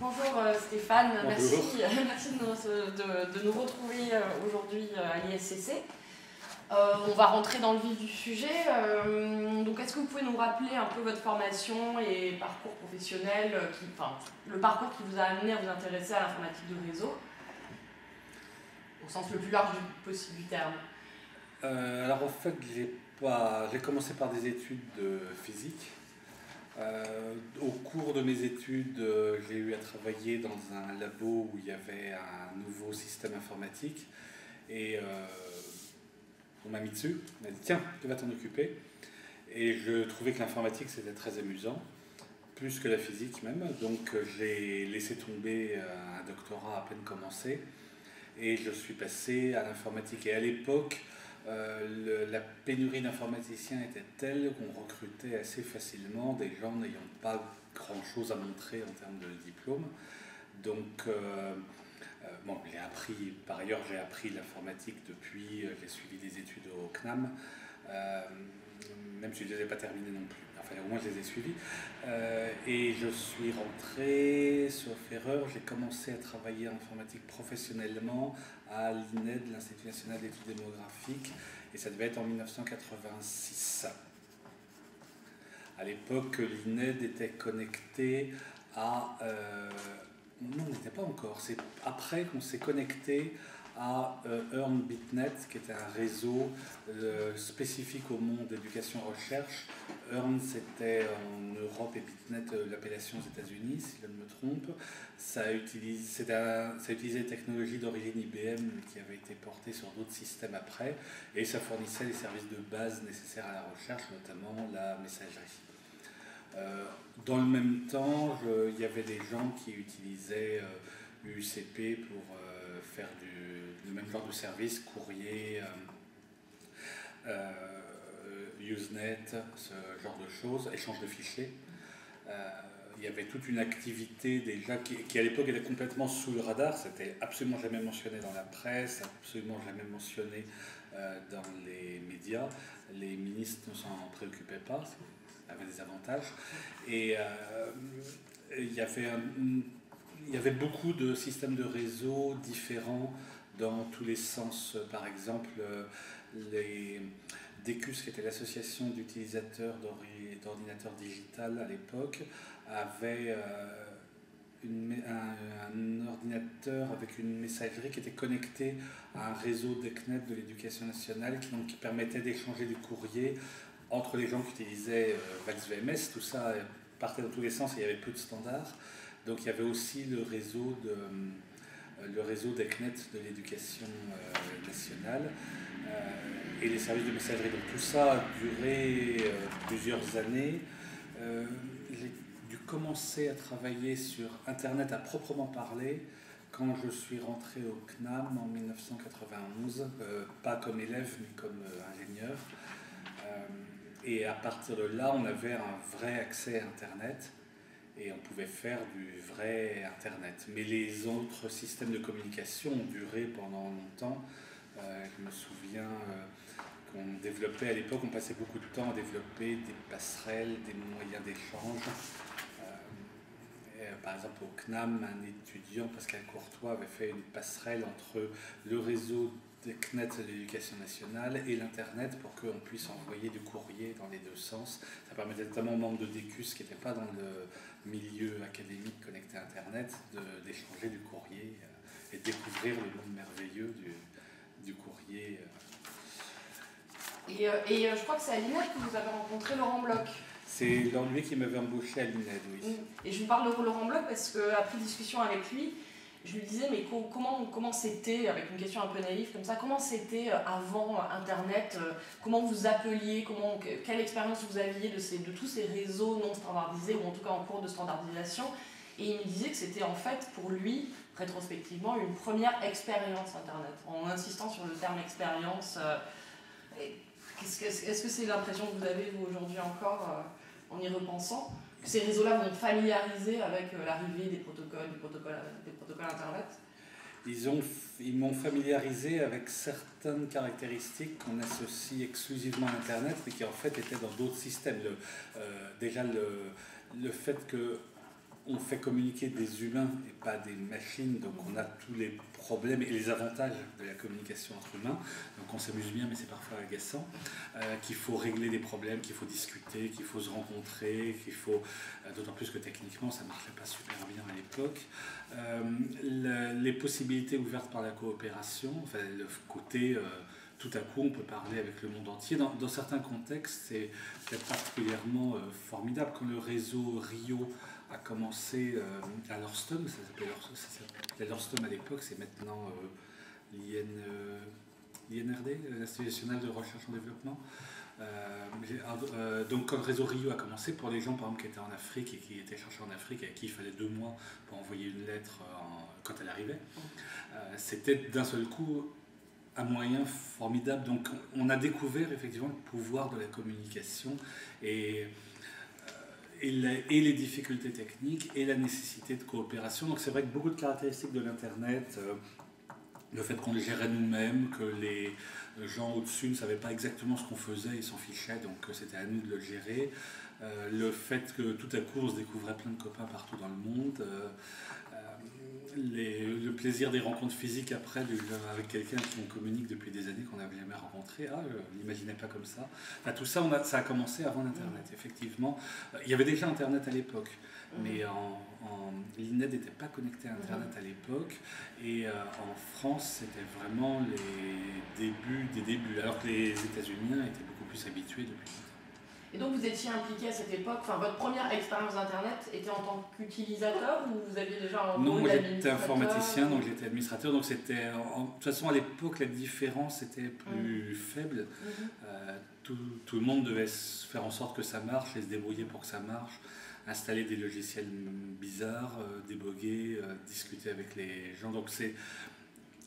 Bonjour Stéphane, Bonjour. merci de nous retrouver aujourd'hui à l'ISCC. On va rentrer dans le vif du sujet. Donc, est-ce que vous pouvez nous rappeler un peu votre formation et parcours professionnel, le parcours qui vous a amené à vous intéresser à l'informatique de réseau, au sens le plus large possible du terme? Alors en fait, j'ai commencé par des études de physique. Au cours de mes études, j'ai eu à travailler dans un labo où il y avait un nouveau système informatique et on m'a mis dessus, on m'a dit tiens, tu vas t'en occuper. Et je trouvais que l'informatique c'était très amusant, plus que la physique même, donc j'ai laissé tomber un doctorat à peine commencé et je suis passé à l'informatique. Et à l'époque, la pénurie d'informaticiens était telle qu'on recrutait assez facilement des gens n'ayant pas grand-chose à montrer en termes de diplôme. Donc, bon, par ailleurs, j'ai appris l'informatique depuis, j'ai suivi des études au CNAM, même si je ne les ai pas terminées non plus. Enfin, au moins, je les ai suivies. Et je suis rentré, sauf erreur, j'ai commencé à travailler en informatique professionnellement à l'INED, l'Institut national d'études démographiques, et ça devait être en 1986. À l'époque, l'INED était connecté à... non, on n'était pas encore. C'est après qu'on s'est connecté à Earn Bitnet, qui était un réseau spécifique au monde d'éducation-recherche. Earn, c'était en Europe et Bitnet, l'appellation aux États-Unis, si je ne me trompe. Ça utilisait des technologies d'origine IBM qui avaient été portées sur d'autres systèmes après, et ça fournissait les services de base nécessaires à la recherche, notamment la messagerie. Dans le même temps, il y avait des gens qui utilisaient UCP pour faire le même genre de service, courrier, Usenet, ce genre de choses, échange de fichiers. Il y avait toute une activité déjà qui à l'époque était complètement sous le radar, c'était absolument jamais mentionné dans la presse, absolument jamais mentionné dans les médias. Les ministres ne s'en préoccupaient pas, ça avait des avantages. Et il y avait beaucoup de systèmes de réseau différents dans tous les sens. Par exemple, les DECUS, qui était l'association d'utilisateurs d'ordinateurs digital à l'époque, avait un ordinateur avec une messagerie qui était connecté à un réseau d'ECNET de l'éducation nationale qui permettait d'échanger des courriers entre les gens qui utilisaient VaxVMS. Tout ça partait dans tous les sens et il y avait peu de standards. Donc il y avait aussi le réseau d'ECNET de l'éducation nationale et les services de messagerie. Donc tout ça a duré plusieurs années. J'ai dû commencer à travailler sur Internet à proprement parler quand je suis rentré au CNAM en 1991, pas comme élève mais comme ingénieur. Et à partir de là, on avait un vrai accès à Internet et on pouvait faire du vrai Internet. Mais les autres systèmes de communication ont duré pendant longtemps. Je me souviens qu'on développait à l'époque, on passait beaucoup de temps à développer des passerelles, des moyens d'échange. Par exemple, au CNAM, un étudiant, Pascal Courtois, avait fait une passerelle entre le réseau des CNET de l'éducation nationale et l'Internet pour qu'on puisse envoyer du courrier dans les deux sens. Ça permettait notamment aux membres de DECUS qui n'étaient pas dans le milieu académique connecté à Internet d'échanger du courrier et de découvrir le monde merveilleux du courrier. Et je crois que c'est à l'INED que vous avez rencontré Laurent Bloch. C'est lui qui m'avait embauché à l'INED, oui. Et je vous parle de Laurent Bloch parce qu'après discussion avec lui, je lui disais, mais comment c'était, avec une question un peu naïve comme ça, comment c'était avant Internet, comment vous appeliez, quelle expérience vous aviez de tous ces réseaux non standardisés, ou en tout cas en cours de standardisation. Et il me disait que c'était en fait pour lui, rétrospectivement, une première expérience Internet, en insistant sur le terme expérience. Est-ce que c'est l'impression que vous avez, vous, aujourd'hui encore, en y repensant, que ces réseaux-là vont familiariser avec l'arrivée des protocoles Internet? Ils m'ont familiarisé avec certaines caractéristiques qu'on associe exclusivement à Internet, mais qui en fait étaient dans d'autres systèmes. Déjà le fait que on fait communiquer des humains et pas des machines, donc on a tous les problèmes et les avantages de la communication entre humains, donc on s'amuse bien mais c'est parfois agaçant, qu'il faut régler des problèmes, qu'il faut discuter, qu'il faut se rencontrer, qu'il faut, d'autant plus que techniquement ça ne marchait pas super bien à l'époque, les possibilités ouvertes par la coopération, enfin le côté... tout à coup, on peut parler avec le monde entier. Dans certains contextes, c'est particulièrement formidable. Quand le réseau Rio a commencé à l'Orstom, ça s'appelait l'Orstom à l'époque, c'est maintenant l'INRD, l'Institut national de recherche en développement. Donc quand le réseau Rio a commencé, pour les gens par exemple qui étaient en Afrique et qui étaient chercheurs en Afrique et à qui il fallait 2 mois pour envoyer une lettre quand elle arrivait, c'était d'un seul coup un moyen formidable. Donc on a découvert effectivement le pouvoir de la communication et les difficultés techniques et la nécessité de coopération. Donc c'est vrai que beaucoup de caractéristiques de l'Internet, le fait qu'on le gérait nous-mêmes, que les gens au-dessus ne savaient pas exactement ce qu'on faisait, ils s'en fichaient, donc c'était à nous de le gérer. Le fait que tout à coup on se découvrait plein de copains partout dans le monde. Le plaisir des rencontres physiques après, avec quelqu'un qui on communique depuis des années qu'on n'avait jamais rencontré, je n'imaginais pas comme ça. Enfin, tout ça, ça a commencé avant l'Internet, effectivement. Il y avait déjà Internet à l'époque, mais l'INED n'était pas connecté à Internet à l'époque, et en France, c'était vraiment les débuts des débuts, alors que les États-Unis étaient beaucoup plus habitués depuis longtemps. Et donc vous étiez impliqué à cette époque, enfin votre première expérience d'Internet était en tant qu'utilisateur ou vous aviez déjà un rôle Non, moi d'administrateur? j'étais informaticien, donc j'étais administrateur, donc c'était, de toute façon à l'époque la différence était plus faible. Tout le monde devait faire en sorte que ça marche et se débrouiller pour que ça marche, installer des logiciels bizarres, déboguer, discuter avec les gens, donc c'est...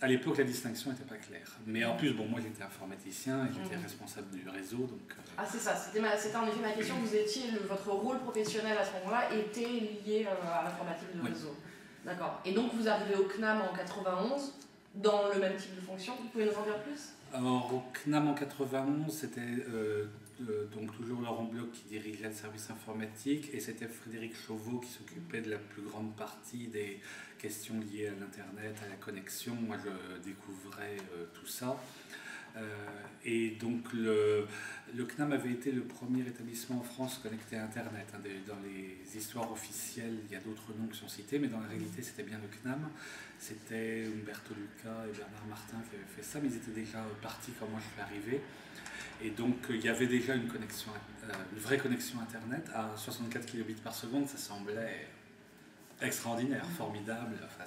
À l'époque, la distinction n'était pas claire. Mais en plus, bon, moi j'étais informaticien et j'étais responsable du réseau. Donc, Ah, c'est ça, c'était en effet ma question. Vous étiez, votre rôle professionnel à ce moment-là était lié à l'informatique de réseau. D'accord. Et donc vous arrivez au CNAM en 91 dans le même type de fonction. Vous pouvez nous en dire plus? Alors, au CNAM en 91, c'était donc toujours Laurent Bloch qui dirigeait le service informatique et c'était Frédéric Chauveau qui s'occupait de la plus grande partie des questions liées à l'Internet, à la connexion. Moi, je découvrais tout ça. Et donc, le CNAM avait été le premier établissement en France connecté à Internet. Dans les histoires officielles, il y a d'autres noms qui sont cités, mais dans la réalité, c'était bien le CNAM. C'était Umberto Luca et Bernard Martin qui avaient fait ça, mais ils étaient déjà partis quand moi je suis arrivé. Et donc, il y avait déjà une connexion, une vraie connexion Internet à 64 kilobits par seconde. Ça semblait extraordinaire, formidable. Enfin,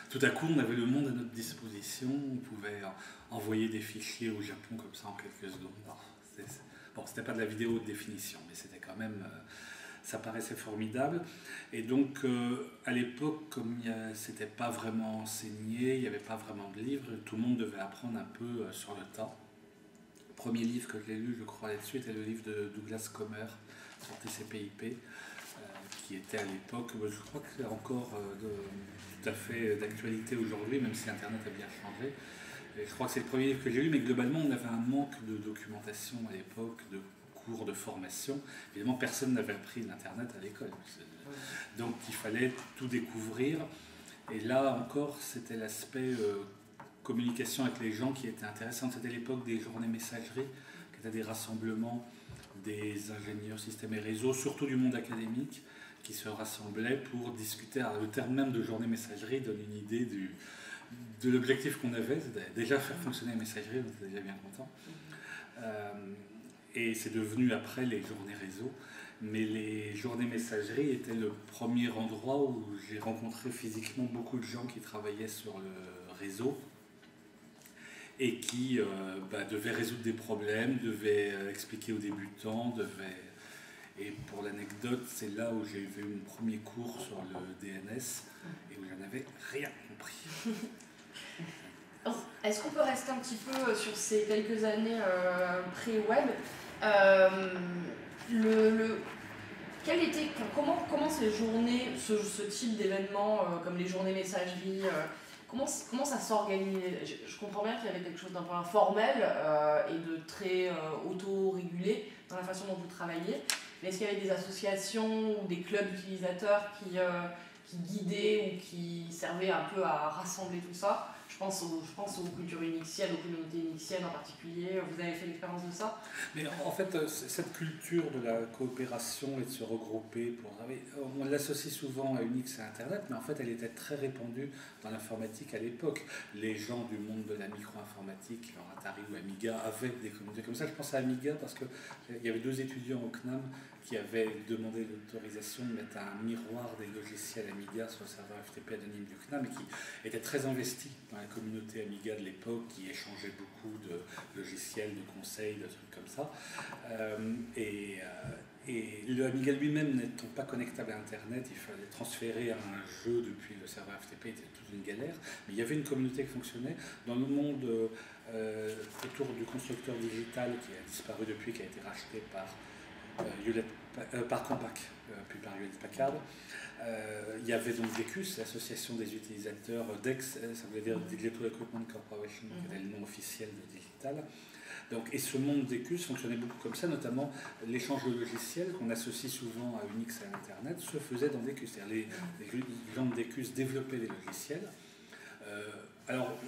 tout à coup, on avait le monde à notre disposition. On pouvait envoyer des fichiers au Japon comme ça en quelques secondes. Bon, c'était pas de la vidéo haute définition, mais c'était quand même... ça paraissait formidable. Et donc, à l'époque, comme c'était pas vraiment enseigné, il n'y avait pas vraiment de livres, tout le monde devait apprendre un peu sur le tas. Le premier livre que j'ai lu, je crois, là-dessus, était le livre de Douglas Comer sur TCP/IP, qui était à l'époque, je crois que c'est encore tout à fait d'actualité aujourd'hui, même si Internet a bien changé. Et je crois que c'est le premier livre que j'ai lu, mais globalement, on avait un manque de documentation à l'époque, de cours de formation. Évidemment, personne n'avait appris l'Internet à l'école. Donc, il fallait tout découvrir. Et là encore, c'était l'aspect communication avec les gens qui était intéressant. C'était l'époque des journées messageries, qui étaient des rassemblements des ingénieurs systèmes et réseaux, surtout du monde académique, qui se rassemblaient pour discuter. Alors, le terme même de journée messagerie donne une idée de l'objectif qu'on avait, c'était déjà faire fonctionner la messagerie, on était déjà bien content. Et c'est devenu après les journées réseau. Mais les journées messagerie étaient le premier endroit où j'ai rencontré physiquement beaucoup de gens qui travaillaient sur le réseau et qui devaient résoudre des problèmes, devaient expliquer aux débutants, Et pour l'anecdote, c'est là où j'ai eu mon premier cours sur le DNS et où je n'avais rien compris. Est-ce qu'on peut rester un petit peu sur ces quelques années pré-web? Comment ces journées, ce type d'événements comme les journées messagerie, comment ça s'organisait? Je comprends bien qu'il y avait quelque chose d'un peu informel et de très auto-régulé dans la façon dont vous travaillez. mais est-ce qu'il y avait des associations ou des clubs d'utilisateurs qui guidaient ou qui servaient un peu à rassembler tout ça? Je pense aux cultures unixiennes, aux communautés unixiennes en particulier. Vous avez fait l'expérience de ça? Mais en fait, cette culture de la coopération et de se regrouper pour travailler, on l'associe souvent à Unix et à Internet, mais en fait, elle était très répandue dans l'informatique à l'époque. Les gens du monde de la micro-informatique, genre Atari ou Amiga, avaient des communautés comme ça. Je pense à Amiga parce qu'il y avait 2 étudiants au CNAM qui avaient demandé l'autorisation de mettre un miroir des logiciels Amiga sur le serveur FTP anonyme du CNAM et qui étaient très investis dans la communauté Amiga de l'époque, qui échangeait beaucoup de logiciels, de conseils, de trucs comme ça. Et le Amiga lui-même n'étant pas connectable à Internet, il fallait transférer un jeu depuis le serveur FTP, c'était toute une galère. Mais il y avait une communauté qui fonctionnait. Dans le monde autour du constructeur digital qui a disparu depuis, qui a été racheté par Compaq, puis par Hewlett-Packard, il y avait donc DECUS, l'association des utilisateurs DEX, ça voulait dire Digital Equipment Corporation, qui était le nom officiel de Digital. Donc, et ce monde DECUS fonctionnait beaucoup comme ça, notamment l'échange de logiciels qu'on associe souvent à Unix et à Internet se faisait dans DECUS. C'est-à-dire les gens de DECUS développaient des logiciels. Alors,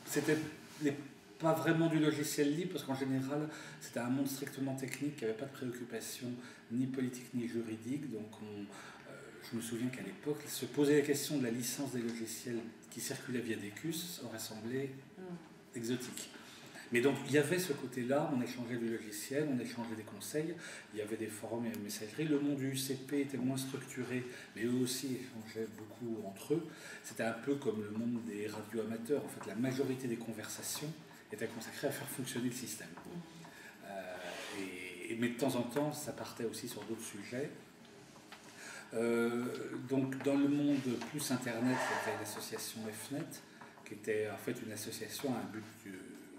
c'était pas vraiment du logiciel libre, parce qu'en général, c'était un monde strictement technique qui n'avait pas de préoccupation ni politique ni juridique. Donc, je me souviens qu'à l'époque, se poser la question de la licence des logiciels qui circulaient via DECUS aurait semblé exotique. Mais donc, il y avait ce côté-là, on échangeait du logiciel, on échangeait des conseils, il y avait des forums et des messageries. Le monde du UCP était moins structuré, mais eux aussi échangeaient beaucoup entre eux. C'était un peu comme le monde des radioamateurs. En fait, la majorité des conversations était consacrée à faire fonctionner le système. Mais de temps en temps, ça partait aussi sur d'autres sujets. Donc, dans le monde plus Internet, il y avait l'association FNet, qui était en fait une association à un but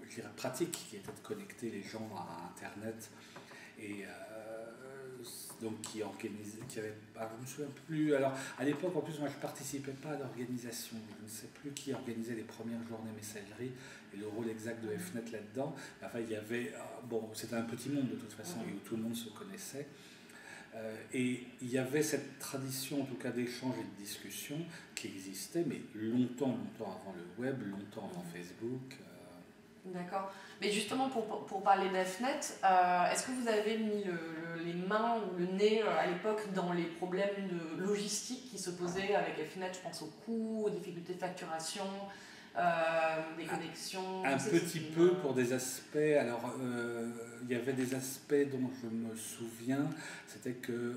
je dirais, pratique, qui était de connecter les gens à Internet, et donc qui organisait, qui avait, je ne me souviens plus, alors à l'époque en plus moi je ne participais pas à l'organisation, je ne sais plus qui organisait les premières journées messagerie et le rôle exact de FNet là-dedans. Enfin il y avait, bon c'était un petit monde de toute façon et où tout le monde se connaissait. Et il y avait cette tradition, en tout cas d'échange et de discussion qui existait, mais longtemps avant le web, longtemps avant Facebook. D'accord. Mais justement, pour parler d'FNet, est-ce que vous avez mis les mains ou le nez à l'époque dans les problèmes de logistique qui se posaient avec FNet? Je pense aux coûts, aux difficultés de facturation, des connexions. Un petit peu pour des aspects. Alors, il y avait des aspects dont je me souviens, c'était que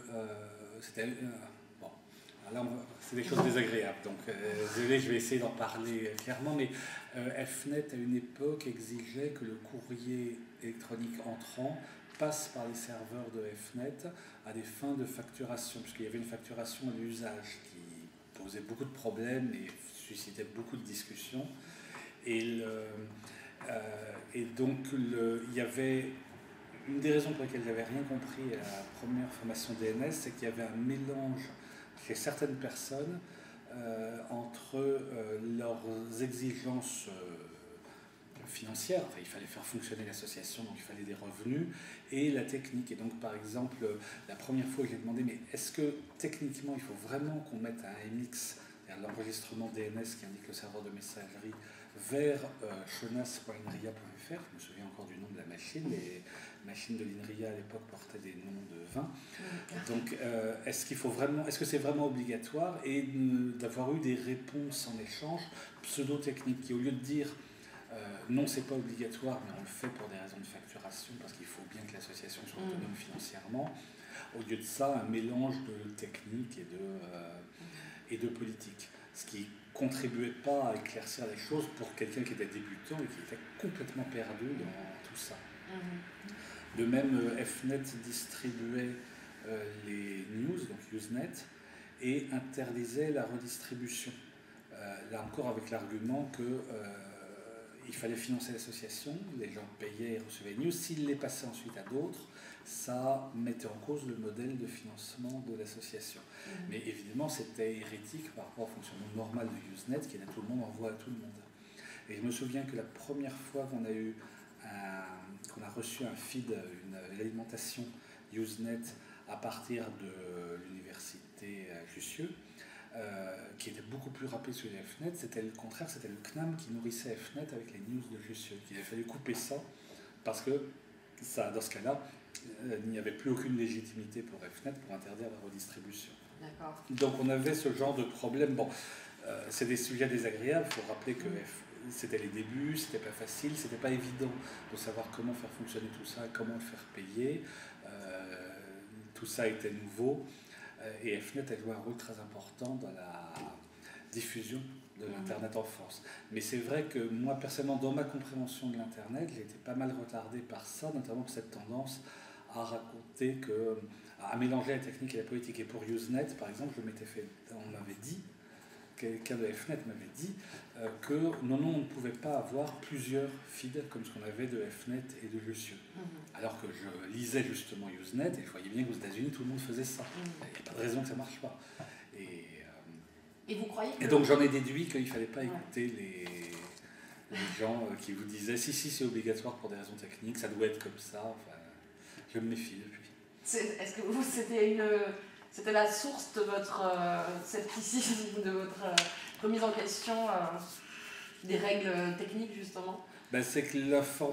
bon, là c'est des choses désagréables, donc désolé, je vais essayer d'en parler clairement, mais FNet à une époque exigeait que le courrier électronique entrant passe par les serveurs de FNet à des fins de facturation, puisqu'il y avait une facturation à l'usage qui posait beaucoup de problèmes et suscitait beaucoup de discussions. Et donc, il y avait une des raisons pour lesquelles je n'avais rien compris à la première formation DNS, c'est qu'il y avait un mélange chez certaines personnes entre leurs exigences financières, enfin, il fallait faire fonctionner l'association, donc il fallait des revenus, et la technique. Et donc, par exemple, la première fois, j'ai demandé, mais est-ce que techniquement, il faut vraiment qu'on mette un MX, c'est-à-dire l'enregistrement DNS qui indique le serveur de messagerie, vers chonas.inria.fr, je me souviens encore du nom de la machine, les machines de l'INRIA à l'époque portaient des noms de vin. Donc est-ce que c'est vraiment obligatoire, et d'avoir eu des réponses en échange pseudo-techniques qui, au lieu de dire non, c'est pas obligatoire, mais on le fait pour des raisons de facturation, parce qu'il faut bien que l'association soit autonome financièrement, au lieu de ça, un mélange de technique et de politique. Ce qui contribuait pas à éclaircir les choses pour quelqu'un qui était débutant et qui était complètement perdu dans tout ça. De même, FNet distribuait les news, donc Usenet, et interdisait la redistribution. Là encore avec l'argument que il fallait financer l'association, les gens payaient et recevaient les news. S'ils les passaient ensuite à d'autres, ça mettait en cause le modèle de financement de l'association. Mais évidemment, c'était hérétique par rapport au fonctionnement normal de Usenet, qui est là, tout le monde envoie à tout le monde. Et je me souviens que la première fois qu'on a reçu un feed, une alimentation Usenet à partir de l'université Jussieu, qui était beaucoup plus rapide sur les FNet. C'était le contraire, c'était le CNAM qui nourrissait FNet avec les news de Jussieu. Il a fallu couper ça parce que ça, dans ce cas-là, il n'y avait plus aucune légitimité pour FNet pour interdire la redistribution. Donc on avait ce genre de problème. Bon, c'est des sujets désagréables. Il faut rappeler que c'était les débuts, c'était pas facile, c'était pas évident de savoir comment faire fonctionner tout ça, comment le faire payer. Tout ça était nouveau. Et FNet a joué un rôle très important dans la diffusion de l'Internet en France. Mais c'est vrai que moi, personnellement, dans ma compréhension de l'Internet, j'ai été pas mal retardé par ça, notamment pour cette tendance à raconter à mélanger la technique et la politique. Et pour Usenet, par exemple, on m'avait dit, quelqu'un de FNet m'avait dit que non, on ne pouvait pas avoir plusieurs feeds comme ce qu'on avait de FNet et de Jussieu. Alors que je lisais justement Usenet et je voyais bien qu'aux États-Unis, tout le monde faisait ça. Il n'y a pas de raison que ça ne marche pas. Et vous croyez que... Et donc j'en ai déduit qu'il ne fallait pas écouter les gens qui vous disaient si c'est obligatoire pour des raisons techniques, ça doit être comme ça. Enfin, je me méfie depuis. Est-ce que c'était la source de votre scepticisme, de votre remise en question des règles techniques, justement? C'est que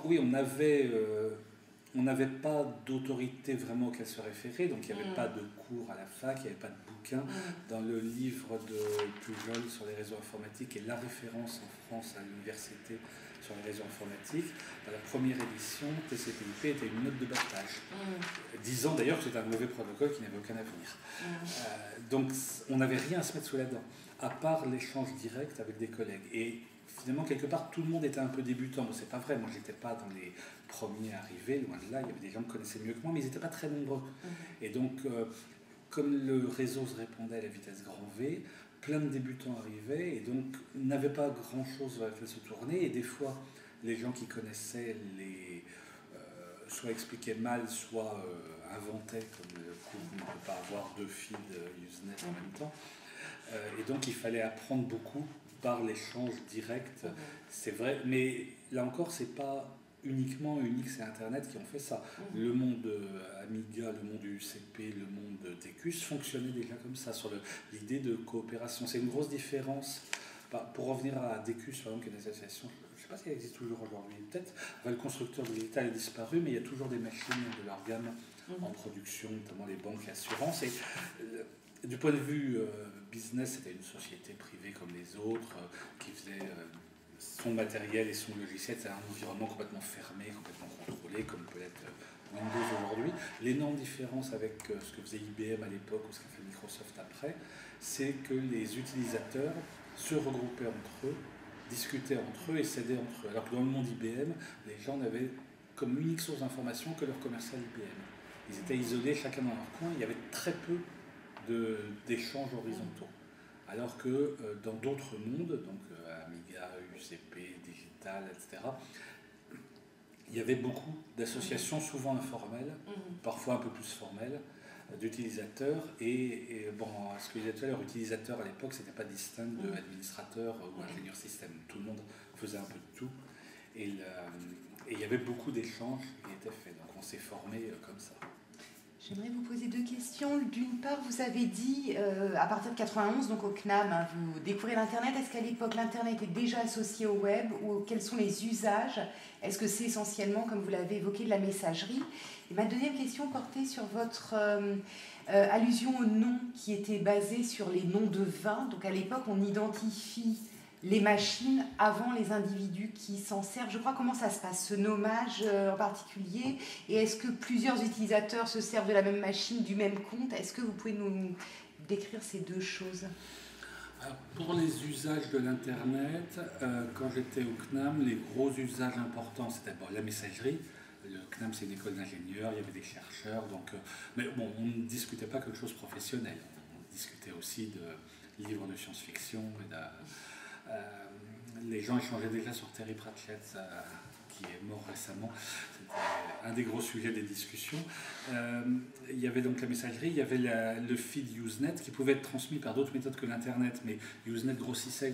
oui, on n'avait pas d'autorité vraiment auquel se référer, donc il n'y avait pas de cours à la fac, il n'y avait pas de bouquin. Dans le livre de Pujol sur les réseaux informatiques et la référence en France à l'université sur les réseaux informatiques, dans la première édition, TCP/IP était une note de bas de page, disant d'ailleurs que c'était un mauvais protocole qui n'avait aucun avenir. Donc on n'avait rien à se mettre sous la dent, à part l'échange direct avec des collègues. Et finalement, quelque part, tout le monde était un peu débutant. Bon, c'est pas vrai, moi j'étais pas dans les premiers arrivés, loin de là, il y avait des gens qui connaissaient mieux que moi, mais ils n'étaient pas très nombreux. Et donc, comme le réseau se répandait à la vitesse grand V, plein de débutants arrivaient et donc n'avaient pas grand-chose vers lequel se tourner. Et des fois, les gens qui connaissaient soit expliquaient mal, soit inventaient, comme le coup, on ne peut pas avoir deux feeds Usenet en même temps. Et donc, il fallait apprendre beaucoup par l'échange direct. C'est vrai, mais là encore, c'est pas uniquement Unix et Internet qui ont fait ça. Le monde Amiga, le monde UCP, le monde TQS fonctionnait déjà comme ça, sur l'idée de coopération. C'est une grosse différence. Pour revenir à DQS, par exemple, qui est une association, je ne sais pas si elle existe toujours aujourd'hui, peut-être. Le constructeur digital a disparu, mais il y a toujours des machines de leur gamme en production, notamment les banques et assurances. Et du point de vue business, c'était une société privée comme les autres, qui faisait son matériel et son logiciel. C'est un environnement complètement fermé, complètement contrôlé, comme peut l'être Windows aujourd'hui. L'énorme différence avec ce que faisait IBM à l'époque ou ce qu'a fait Microsoft après, c'est que les utilisateurs se regroupaient entre eux, discutaient entre eux et s'aidaient entre eux. Alors que dans le monde IBM, les gens n'avaient comme unique source d'information que leur commercial IBM. Ils étaient isolés, chacun dans leur coin. Il y avait très peu d'échanges horizontaux. Alors que dans d'autres mondes, donc Amiga, UCP, Digital, etc., il y avait beaucoup d'associations, souvent informelles, parfois un peu plus formelles, d'utilisateurs. Et bon, ce que je disais tout à l'heure, utilisateur à l'époque, c'était pas distinct de administrateur ou ingénieur système. Tout le monde faisait un peu de tout. Et il y avait beaucoup d'échanges qui étaient faits. Donc on s'est formé comme ça. J'aimerais vous poser deux questions. D'une part, vous avez dit, à partir de 91, donc au CNAM, hein, vous découvrez l'Internet. Est-ce qu'à l'époque, l'Internet est déjà associé au web ou quels sont les usages? Est-ce que c'est essentiellement, comme vous l'avez évoqué, de la messagerie? Et ma deuxième question portait sur votre allusion au nom qui était basé sur les noms de vins. Donc à l'époque, on identifie les machines avant les individus qui s'en servent. Je crois, comment ça se passe, ce nommage en particulier? Et est-ce que plusieurs utilisateurs se servent de la même machine, du même compte? Est-ce que vous pouvez nous décrire ces deux choses? Alors, pour les usages de l'Internet, quand j'étais au CNAM, les gros usages importants, c'était la messagerie. Le CNAM, c'est une école d'ingénieurs, il y avait des chercheurs, donc, mais bon, on ne discutait pas que de choses professionnelles. On discutait aussi de livres de science-fiction et les gens échangeaient déjà sur Terry Pratchett, qui est mort récemment. C'était un des gros sujets des discussions. Il y avait donc la messagerie, il y avait le feed Usenet qui pouvait être transmis par d'autres méthodes que l'Internet, mais Usenet grossissait,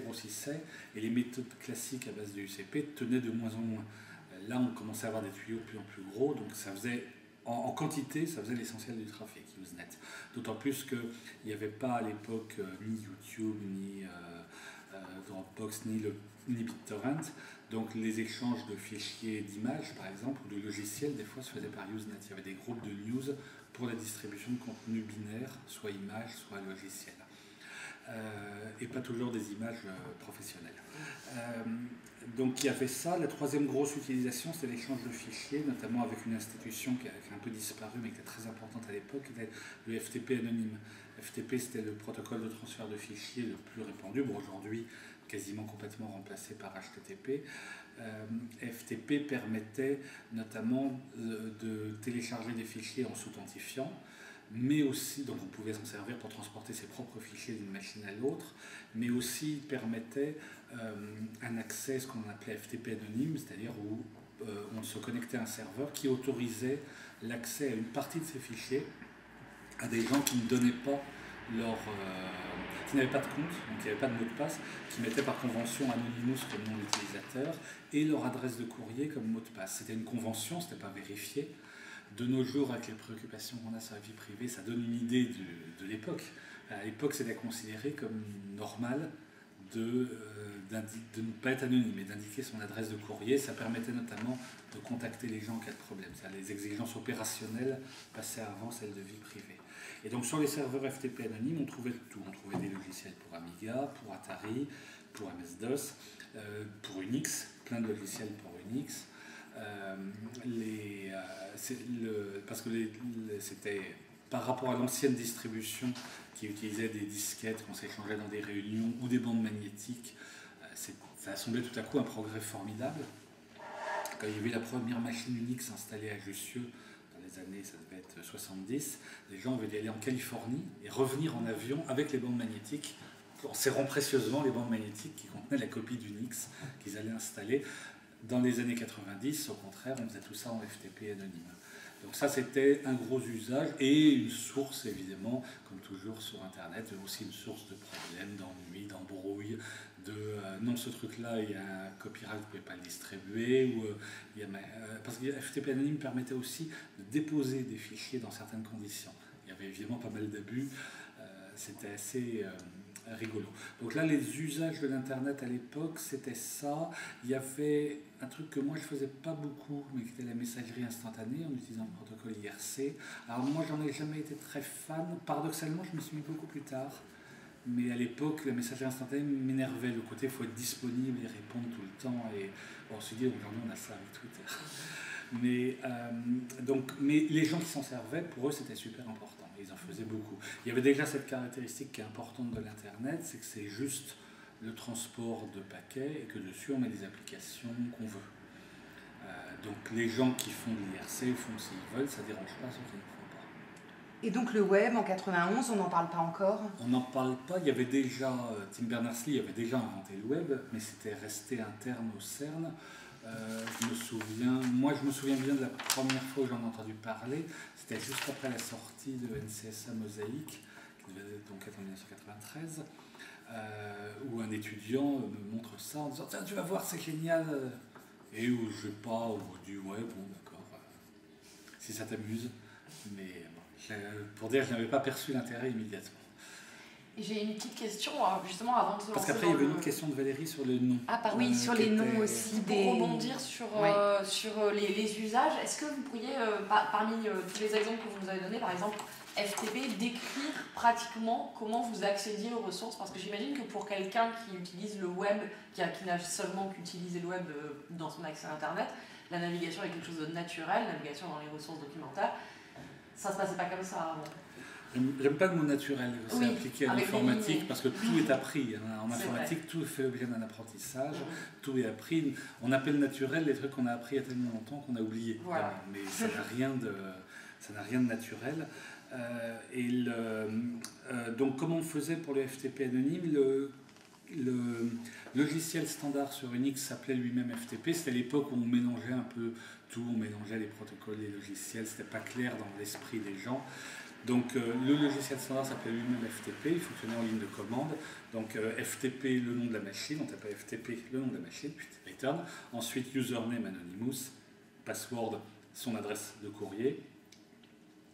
et les méthodes classiques à base de UCP tenaient de moins en moins. Là, on commençait à avoir des tuyaux de plus en plus gros, donc ça faisait en quantité, ça faisait l'essentiel du trafic, Usenet. D'autant plus qu'il n'y avait pas à l'époque ni YouTube, ni Dropbox, ni BitTorrent. Donc les échanges de fichiers d'images, par exemple, ou de logiciels, des fois se faisaient par Usenet. Il y avait des groupes de news pour la distribution de contenu binaire, soit images, soit logiciels. Et pas toujours des images professionnelles. Donc il y avait ça. La troisième grosse utilisation, c'était l'échange de fichiers, notamment avec une institution qui a un peu disparu, mais qui était très importante à l'époque, qui était le FTP anonyme. FTP, c'était le protocole de transfert de fichiers le plus répandu. Bon, aujourd'hui, quasiment complètement remplacé par HTTP. FTP permettait notamment de télécharger des fichiers en s'authentifiant, mais aussi, donc on pouvait s'en servir pour transporter ses propres fichiers d'une machine à l'autre, mais aussi permettait un accès, ce qu'on appelait FTP anonyme, c'est-à-dire où on se connectait à un serveur qui autorisait l'accès à une partie de ces fichiers à des gens qui ne donnaient pas qui n'avaient pas de compte, donc qui n'avaient pas de mot de passe, qui mettaient par convention Anonymous comme nom d'utilisateur et leur adresse de courrier comme mot de passe. C'était une convention, ce n'était pas vérifié. De nos jours, avec les préoccupations qu'on a sur la vie privée, ça donne une idée de l'époque. À l'époque, c'était considéré comme normal de ne pas être anonyme et d'indiquer son adresse de courrier. Ça permettait notamment de contacter les gens en cas de problème. Les exigences opérationnelles passaient avant celles de vie privée. Et donc sur les serveurs FTP anonymes, on trouvait tout. On trouvait des logiciels pour Amiga, pour Atari, pour MS-DOS, pour Unix, plein de logiciels pour Unix. Parce que c'était par rapport à l'ancienne distribution qui utilisait des disquettes qu'on s'échangeait dans des réunions ou des bandes magnétiques, ça a semblé tout à coup un progrès formidable. Quand il y avait la première machine Unix installée à Jussieu, dans les années, ça devait être 70, les gens avaient dû aller en Californie et revenir en avion avec les bandes magnétiques, en serrant précieusement les bandes magnétiques qui contenaient la copie d'Unix qu'ils allaient installer. Dans les années 90, au contraire, on faisait tout ça en FTP anonyme. Donc ça, c'était un gros usage et une source, évidemment, comme toujours sur Internet, aussi une source de problèmes, d'ennuis, d'embrouilles, non, ce truc-là, il y a un copyright, vous ne pouvez pas le distribuer, parce que FTP anonyme permettait aussi de déposer des fichiers dans certaines conditions. Il y avait évidemment pas mal d'abus, c'était assez rigolo. Donc là, les usages de l'Internet à l'époque, c'était ça. Il y avait un truc que moi, je ne faisais pas beaucoup, mais qui était la messagerie instantanée, en utilisant le protocole IRC. Alors moi, j'en ai jamais été très fan. Paradoxalement, je me suis mis beaucoup plus tard. Mais à l'époque, la messagerie instantanée m'énervait. Le côté, il faut être disponible et répondre tout le temps. Et bon, on se dit, aujourd'hui, on a ça avec Twitter. Mais les gens qui s'en servaient, pour eux, c'était super important. Ils en faisaient beaucoup. Il y avait déjà cette caractéristique qui est importante de l'Internet, c'est que c'est juste le transport de paquets et que dessus, on met des applications qu'on veut. Donc les gens qui font de l'IRC font s'ils veulent, ça ne dérange pas ceux qui ne le font pas. Et donc le web en 91, on n'en parle pas encore? On n'en parle pas. Il y avait déjà, Tim Berners-Lee avait déjà inventé le web, mais c'était resté interne au CERN. Je me souviens bien de la première fois où j'en ai entendu parler. C'était juste après la sortie de NCSA Mosaic, qui devait donc être en 1993, où un étudiant me montre ça en disant « Tiens, tu vas voir, c'est génial !» Et où je ne vais pas au bout du « Ouais, bon, d'accord, si ça t'amuse. » Mais bon, pour dire, je n'avais pas perçu l'intérêt immédiatement. J'ai une petite question, justement, avant de se lancer. Parce qu'après, il y avait une autre question de Valérie sur le nom. Ah, oui, sur les noms aussi. Pour rebondir sur les usages, est-ce que vous pourriez, parmi tous les exemples que vous nous avez donnés, par exemple FTP, décrire pratiquement comment vous accédiez aux ressources? Parce que j'imagine que pour quelqu'un qui utilise le web, qui n'a seulement qu'utilisé le web dans son accès à Internet, la navigation est quelque chose de naturel, la navigation dans les ressources documentaires, ça ne se passait pas comme ça avant. J'aime pas le mot naturel, c'est appliqué à l'informatique parce que tout est appris. En informatique, tout fait l'objet d'un apprentissage, tout est appris. On appelle naturel les trucs qu'on a appris il y a tellement longtemps qu'on a oublié. Voilà. Mais ça n'a rien de naturel. Donc comment on faisait pour le FTP anonyme? Le logiciel standard sur Unix s'appelait lui-même FTP. C'était l'époque où on mélangeait un peu tout, on mélangeait les protocoles, les logiciels, c'était pas clair dans l'esprit des gens. Donc le logiciel standard s'appelait lui-même FTP, il fonctionnait en ligne de commande. Donc FTP, le nom de la machine, on tapait FTP, le nom de la machine, puis return. Ensuite username Anonymous, password, son adresse de courrier,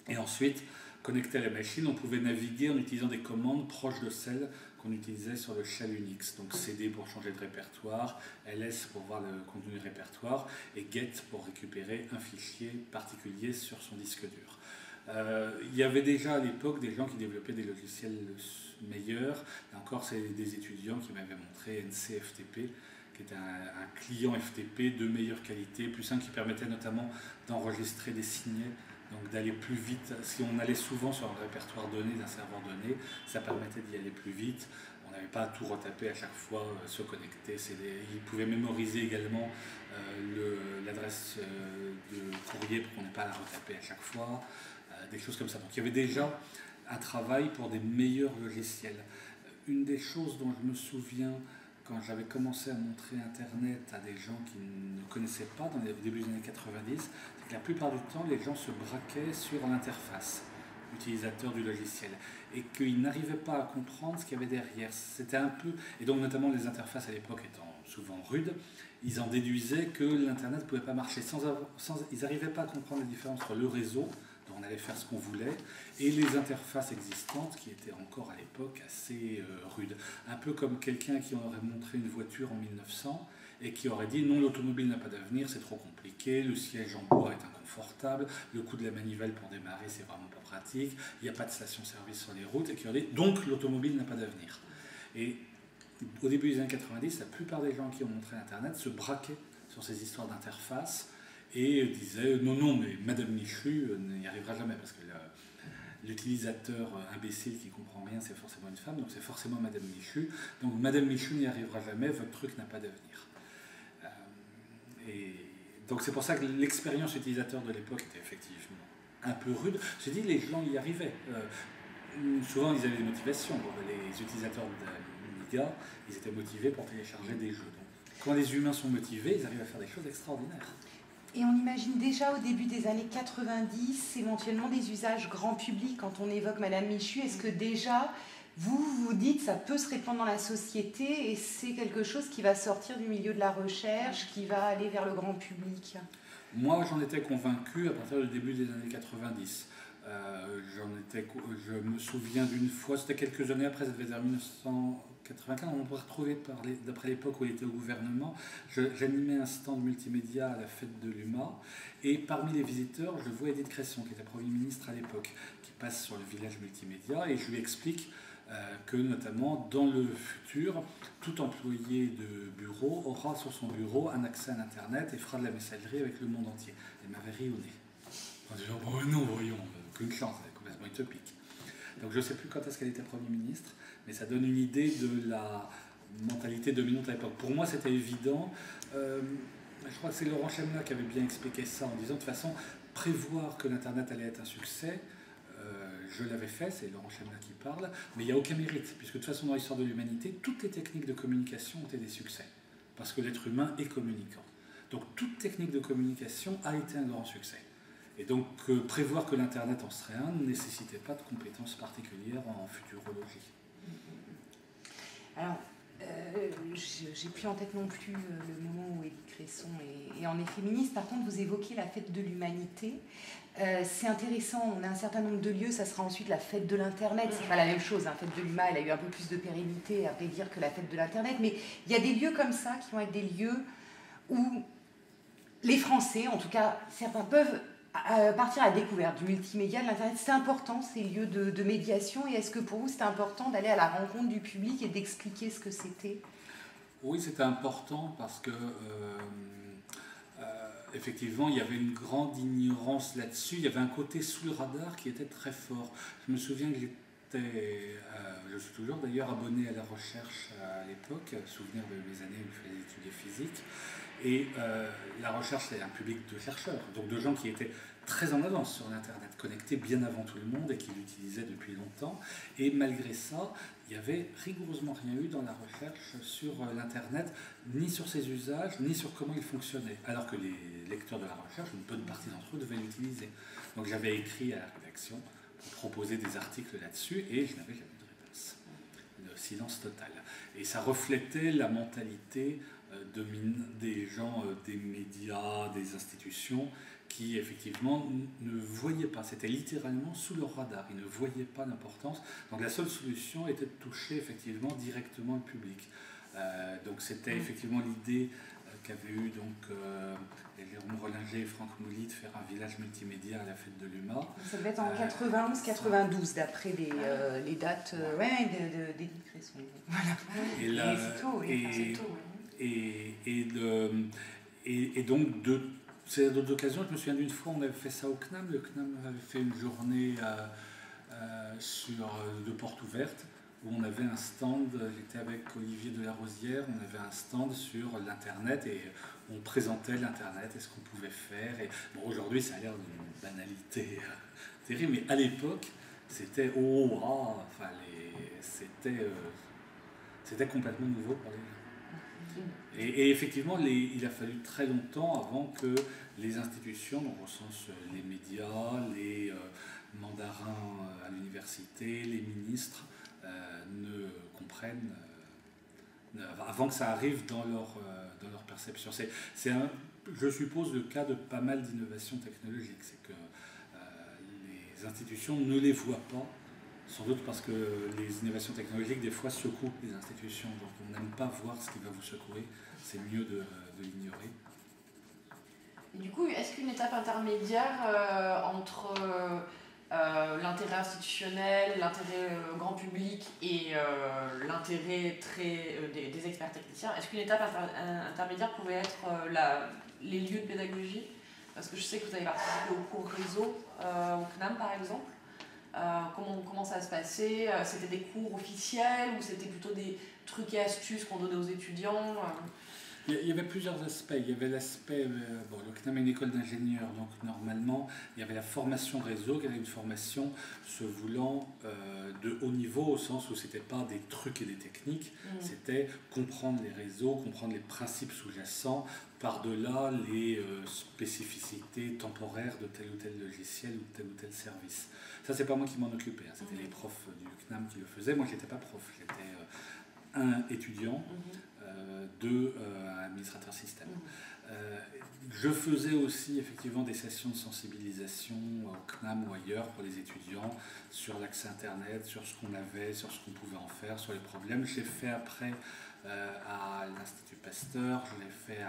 Et ensuite, connecté à la machine, on pouvait naviguer en utilisant des commandes proches de celles qu'on utilisait sur le shell Unix. Donc CD pour changer de répertoire, ls pour voir le contenu du répertoire, et get pour récupérer un fichier particulier sur son disque dur. Il y avait déjà à l'époque des gens qui développaient des logiciels meilleurs. Et encore, c'est des étudiants qui m'avaient montré NCFTP, qui était un client FTP de meilleure qualité, plus simple, qui permettait notamment d'enregistrer des signets, donc d'aller plus vite. Si on allait souvent sur un répertoire donné d'un serveur donné, ça permettait d'y aller plus vite. On n'avait pas à tout retaper à chaque fois, se connecter. Ils pouvaient mémoriser également l'adresse de courrier pour qu'on n'ait pas à la retaper à chaque fois, des choses comme ça. Donc il y avait déjà un travail pour des meilleurs logiciels. Une des choses dont je me souviens quand j'avais commencé à montrer Internet à des gens qui ne connaissaient pas dans les débuts des années 90, c'est que la plupart du temps, les gens se braquaient sur l'interface utilisateur du logiciel et qu'ils n'arrivaient pas à comprendre ce qu'il y avait derrière. C'était un peu, et donc notamment les interfaces à l'époque étant souvent rudes, ils en déduisaient que l'Internet ne pouvait pas marcher ils n'arrivaient pas à comprendre la différence entre le réseau, dont on allait faire ce qu'on voulait, et les interfaces existantes qui étaient encore à l'époque assez rudes. Un peu comme quelqu'un qui aurait montré une voiture en 1900 et qui aurait dit non, l'automobile n'a pas d'avenir, c'est trop compliqué, le siège en bois est inconfortable, le coup de la manivelle pour démarrer c'est vraiment pas pratique, il n'y a pas de station-service sur les routes, et qui aurait dit donc l'automobile n'a pas d'avenir. Et au début des années 90, la plupart des gens qui ont montré Internet se braquaient sur ces histoires d'interface et disaient non, mais Madame Michu n'y arrivera jamais, parce que l'utilisateur imbécile qui comprend rien, c'est forcément une femme, donc c'est forcément Madame Michu. Donc Madame Michu n'y arrivera jamais, votre truc n'a pas d'avenir. Et donc c'est pour ça que l'expérience utilisateur de l'époque était effectivement un peu rude. J'ai dit, les gens y arrivaient. Souvent, ils avaient des motivations. Bon, les utilisateurs d'Amiga, ils étaient motivés pour télécharger des jeux. Donc, quand les humains sont motivés, ils arrivent à faire des choses extraordinaires. Et on imagine déjà au début des années 90, éventuellement des usages grand public. Quand on évoque Madame Michu, est-ce que déjà, vous dites ça peut se répandre dans la société et c'est quelque chose qui va sortir du milieu de la recherche, qui va aller vers le grand public? Moi, j'en étais convaincu à partir du début des années 90. Je me souviens d'une fois, c'était quelques années après, ça devait être vers 1995, on pourrait retrouver d'après l'époque où il était au gouvernement. J'animais un stand multimédia à la fête de l'UMA, et parmi les visiteurs, je vois Edith Cresson, qui était Premier ministre à l'époque, qui passe sur le village multimédia, et je lui explique que notamment dans le futur, tout employé de bureau aura sur son bureau un accès à Internet et fera de la messagerie avec le monde entier. Elle m'avait ri au nez. En disant, bon non, voyons, qu'une chance, elle est complètement utopique. Donc je ne sais plus quand est-ce qu'elle était Premier ministre, mais ça donne une idée de la mentalité dominante à l'époque. Pour moi, c'était évident. Je crois que c'est Laurent Chemla qui avait bien expliqué ça en disant, de toute façon, prévoir que l'Internet allait être un succès, je l'avais fait, c'est Laurent Chemla qui parle, mais il n'y a aucun mérite, puisque de toute façon, dans l'histoire de l'humanité, toutes les techniques de communication ont été des succès, parce que l'être humain est communicant. Donc toute technique de communication a été un grand succès. Et donc prévoir que l'Internet en serait un ne nécessitait pas de compétences particulières en futurologie. Alors, j'ai plus en tête non plus le moment où Edith Cresson est en effet ministre. Par contre, vous évoquez la fête de l'humanité. C'est intéressant, on a un certain nombre de lieux, ça sera ensuite la fête de l'Internet. C'est pas la même chose, la fête de l'UMA, elle a eu un peu plus de pérennité, à vrai dire, que la fête de l'Internet. Mais il y a des lieux comme ça qui vont être des lieux où les Français, en tout cas certains, peuvent partir à la découverte du multimédia, de l'Internet. C'est important, ces lieux de médiation, et est-ce que pour vous c'était important d'aller à la rencontre du public et d'expliquer ce que c'était? Oui, c'était important parce que effectivement il y avait une grande ignorance là-dessus, il y avait un côté sous le radar qui était très fort. Je me souviens que je suis toujours d'ailleurs abonné à la recherche à l'époque, souvenir de mes années où je faisais des études de physique. Et la recherche, c'est un public de chercheurs, donc de gens qui étaient très en avance sur l'Internet, connectés bien avant tout le monde et qui l'utilisaient depuis longtemps. Et malgré ça, il n'y avait rigoureusement rien eu dans la recherche sur l'Internet, ni sur ses usages, ni sur comment il fonctionnait, alors que les lecteurs de la recherche, une bonne partie d'entre eux, devaient l'utiliser. Donc j'avais écrit à la rédaction pour proposer des articles là-dessus, et je n'avais jamais de réponse. Le silence total. Et ça reflétait la mentalité des gens, des médias, des institutions, qui effectivement ne voyaient pas, c'était littéralement sous leur radar, ils ne voyaient pas l'importance. Donc la seule solution était de toucher effectivement directement le public. Donc c'était effectivement l'idée qu'avaient eu donc Jérôme Rollinger et Franck Mouly de faire un village multimédia à la fête de l'UMA. Ça devait être en 91-92 d'après les dates des livraisons. Voilà. Et c'est tôt, oui. Et donc, c'est à d'autres occasions. Je me souviens d'une fois, on avait fait ça au CNAM. Le CNAM avait fait une journée de porte ouverte où on avait un stand. J'étais avec Olivier Delarosière. On avait un stand sur l'Internet et on présentait l'Internet et ce qu'on pouvait faire. Et bon, aujourd'hui, ça a l'air d'une banalité terrible, mais à l'époque, c'était c'était complètement nouveau pour les gens. Et effectivement, il a fallu très longtemps avant que les institutions, donc au sens les médias, les mandarins à l'université, les ministres, ne comprennent, avant que ça arrive dans leur perception. Je suppose, le cas de pas mal d'innovations technologiques, c'est que les institutions ne les voient pas, sans doute parce que les innovations technologiques, des fois, secouent les institutions. Donc on n'aime pas voir ce qui va vous secouer, c'est mieux de l'ignorer. Et du coup, est-ce qu'une étape intermédiaire entre l'intérêt institutionnel, l'intérêt grand public et l'intérêt des experts techniciens, est-ce qu'une étape intermédiaire pouvait être les lieux de pédagogie? Parce que je sais que vous avez participé au cours réseau au CNAM par exemple. Comment ça se passait? C'était des cours officiels ou c'était plutôt des trucs et astuces qu'on donnait aux étudiants? Il y avait plusieurs aspects. Il y avait l'aspect, le CNAM est une école d'ingénieurs, donc normalement, il y avait la formation réseau, qui était une formation se voulant de haut niveau, au sens où ce n'était pas des trucs et des techniques, c'était comprendre les réseaux, comprendre les principes sous-jacents, par-delà les spécificités temporaires de tel ou tel logiciel ou de tel ou tel service. Ça, c'est pas moi qui m'en occupais, hein. C'était les profs du CNAM qui le faisaient. Moi, je n'étais pas prof, j'étais un étudiant. Un administrateur système. Je faisais aussi effectivement des sessions de sensibilisation au CNAM ou ailleurs pour les étudiants sur l'accès Internet, sur ce qu'on avait, sur ce qu'on pouvait en faire, sur les problèmes. J'ai fait après à l'Institut Pasteur, je l'ai fait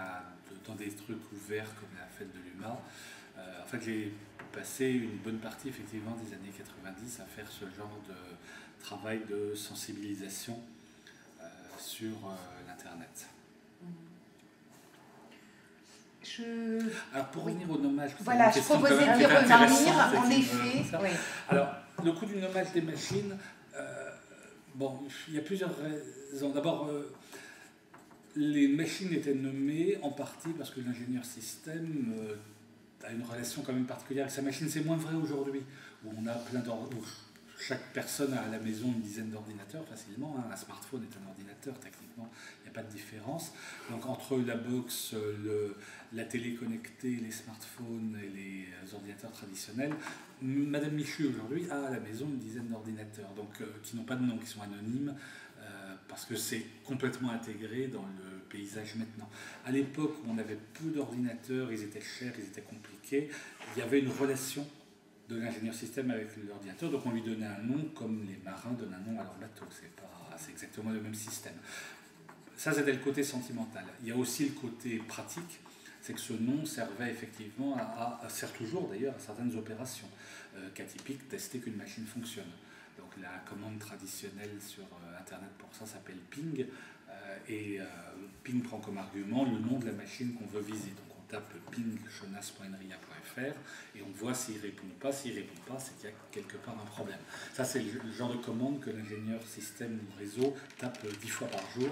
dans des trucs ouverts comme la fête de l'UMA. En fait, j'ai passé une bonne partie effectivement des années 90 à faire ce genre de travail de sensibilisation sur l'Internet. Alors pour revenir au nommage, voilà, je proposais d'y revenir, en effet. Oui. Alors, le coût du nommage des machines, il y a plusieurs raisons. D'abord, les machines étaient nommées en partie parce que l'ingénieur système a une relation quand même particulière avec sa machine. C'est moins vrai aujourd'hui, où on a plein d'ordinateurs. Chaque personne a à la maison une dizaine d'ordinateurs facilement. Un smartphone est un ordinateur, techniquement, il n'y a pas de différence. Donc entre la box, la télé connectée, les smartphones et les ordinateurs traditionnels, Madame Michu aujourd'hui a à la maison une dizaine d'ordinateurs, donc qui n'ont pas de nom, qui sont anonymes, parce que c'est complètement intégré dans le paysage maintenant. À l'époque où on avait peu d'ordinateurs, ils étaient chers, ils étaient compliqués, il y avait une relation de l'ingénieur système avec l'ordinateur, donc on lui donnait un nom comme les marins donnent un nom à leur bateau, c'est exactement le même système. Ça, c'était le côté sentimental. Il y a aussi le côté pratique, c'est que ce nom servait effectivement sert toujours d'ailleurs à certaines opérations. Cas typique, tester qu'une machine fonctionne. Donc la commande traditionnelle sur Internet pour ça s'appelle ping, et ping prend comme argument le nom de la machine qu'on veut viser. Donc on tape ping.chonas.nria.fr et on voit s'il répond pas. S'il répond pas, c'est qu'il y a quelque part un problème. Ça, c'est le genre de commande que l'ingénieur système ou réseau tape 10 fois par jour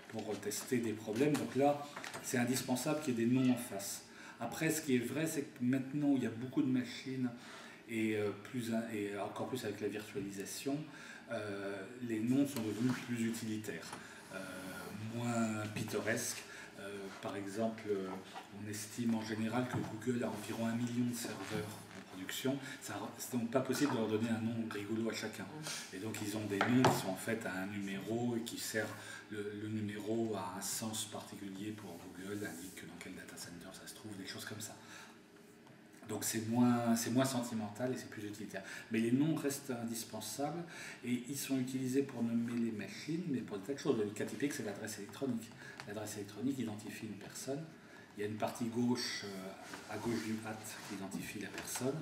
pour tester des problèmes. Donc là, c'est indispensable qu'il y ait des noms en face. Après, ce qui est vrai, c'est que maintenant, il y a beaucoup de machines et encore plus avec la virtualisation, les noms sont devenus plus utilitaires, moins pittoresques. Par exemple, on estime en général que Google a environ 1 million de serveurs en production. C'est donc pas possible de leur donner un nom rigolo à chacun. Et donc ils ont des noms qui sont en fait à un numéro et qui servent, le numéro a un sens particulier pour Google, indique que dans quel data center ça se trouve, des choses comme ça. Donc c'est moins sentimental et c'est plus utilitaire. Mais les noms restent indispensables et ils sont utilisés pour nommer les machines, mais pour des tas de choses. Le cas typique, c'est l'adresse électronique. L'adresse électronique identifie une personne. Il y a une partie gauche, à gauche du @ qui identifie la personne,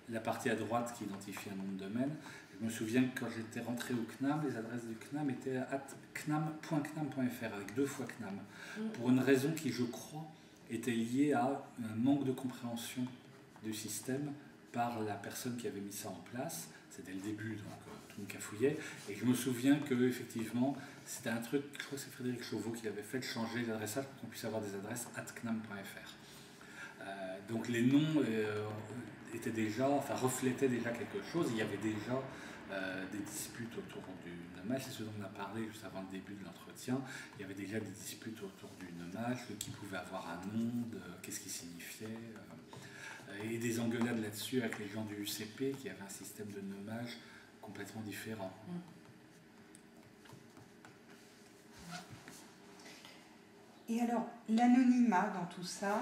la partie à droite qui identifie un nom de domaine. Je me souviens que quand j'étais rentré au CNAM, les adresses du CNAM étaient @knam.knam.fr avec 2 fois CNAM, pour une raison qui, je crois, était liée à un manque de compréhension du système par la personne qui avait mis ça en place. C'était le début, donc tout le monde cafouillait. Et je me souviens qu'effectivement, c'était un truc, je crois que c'est Frédéric Chauveau qui avait fait, de changer l'adressage pour qu'on puisse avoir des adresses @knam.fr. Donc les noms étaient déjà, enfin reflétaient déjà quelque chose. Il y avait déjà des disputes autour du nommage, c'est ce dont on a parlé juste avant le début de l'entretien. Il y avait déjà des disputes autour du nommage, qui pouvait avoir un nom, qu'est-ce qui signifiait, et des engueulades là-dessus avec les gens du UCP qui avaient un système de nommage complètement différent. Et alors, l'anonymat dans tout ça.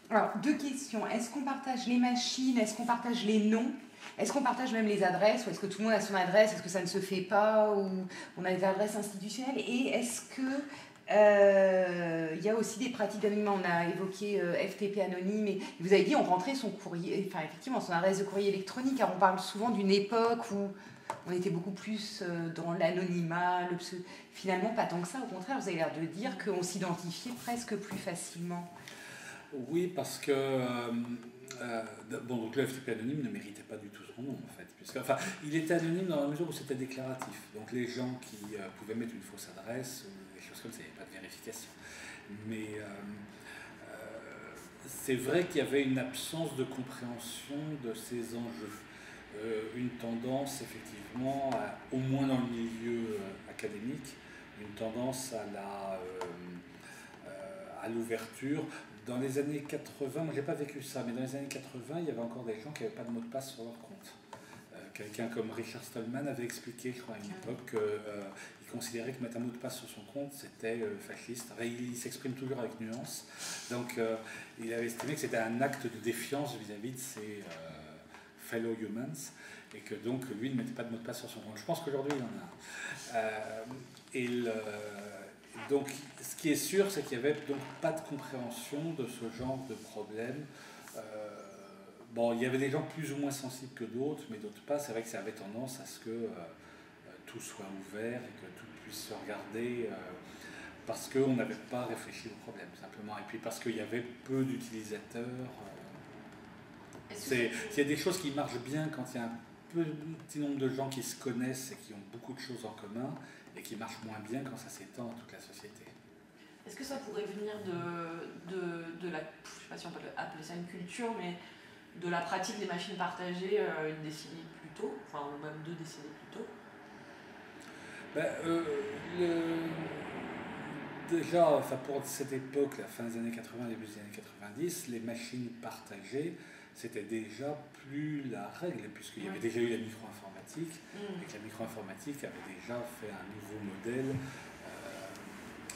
Alors, 2 questions. Est-ce qu'on partage les machines? Est-ce qu'on partage les noms? Est-ce qu'on partage même les adresses? Ou est-ce que tout le monde a son adresse? Est-ce que ça ne se fait pas? Ou on a des adresses institutionnelles? Et est-ce que il y a aussi des pratiques d'anonymat? On a évoqué FTP anonyme, et vous avez dit on rentrait son courrier, enfin effectivement son adresse de courrier électronique, car on parle souvent d'une époque où on était beaucoup plus dans l'anonymat, finalement pas tant que ça, au contraire, vous avez l'air de dire qu'on s'identifiait presque plus facilement. Oui, parce que bon, donc le FTP anonyme ne méritait pas du tout son nom en fait, puisque, enfin, il était anonyme dans la mesure où c'était déclaratif. Donc les gens qui pouvaient mettre une fausse adresse ou des choses comme ça, il n'y avait pas de vérification. Mais c'est vrai qu'il y avait une absence de compréhension de ces enjeux. Une tendance effectivement, au moins dans le milieu académique, une tendance à l'ouverture. Dans les années 80, moi j'ai pas vécu ça, mais dans les années 80, il y avait encore des gens qui n'avaient pas de mot de passe sur leur compte. Quelqu'un comme Richard Stallman avait expliqué, je crois, à une époque, qu'il considérait que mettre un mot de passe sur son compte, c'était fasciste. Enfin, il s'exprime toujours avec nuance. Donc, il avait estimé que c'était un acte de défiance vis-à-vis de ses fellow humans, et que donc, lui ne mettait pas de mot de passe sur son compte. Je pense qu'aujourd'hui, il en a. Donc, ce qui est sûr, c'est qu'il n'y avait donc pas de compréhension de ce genre de problème. Bon, il y avait des gens plus ou moins sensibles que d'autres, mais d'autres pas. C'est vrai que ça avait tendance à ce que tout soit ouvert et que tout puisse se regarder, parce qu'on n'avait pas réfléchi au problème, simplement. Et puis parce qu'il y avait peu d'utilisateurs. Il y a des choses qui marchent bien quand il y a un petit nombre de gens qui se connaissent et qui ont beaucoup de choses en commun, et qui marchent moins bien quand ça s'étend à toute la société. Est-ce que ça pourrait venir de la, je ne sais pas si on peut appeler ça une culture, mais de la pratique des machines partagées une décennie plus tôt, enfin ou même 2 décennies plus tôt? Déjà, enfin, pour cette époque, la fin des années 80, début des années 90, les machines partagées, c'était déjà plus la règle, puisqu'il y avait déjà eu la micro-informatique, et que la micro-informatique avait déjà fait un nouveau modèle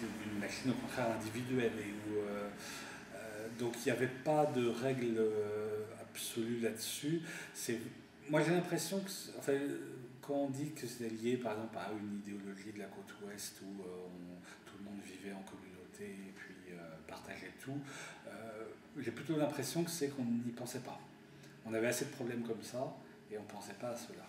d'une machine au contraire individuelle. Donc il n'y avait pas de règle absolue là-dessus. Moi j'ai l'impression que, enfin, quand on dit que c'est lié par exemple à une idéologie de la côte ouest où tout le monde vivait en communauté et puis partageait tout, j'ai plutôt l'impression que c'est qu'on n'y pensait pas. On avait assez de problèmes comme ça et on ne pensait pas à cela.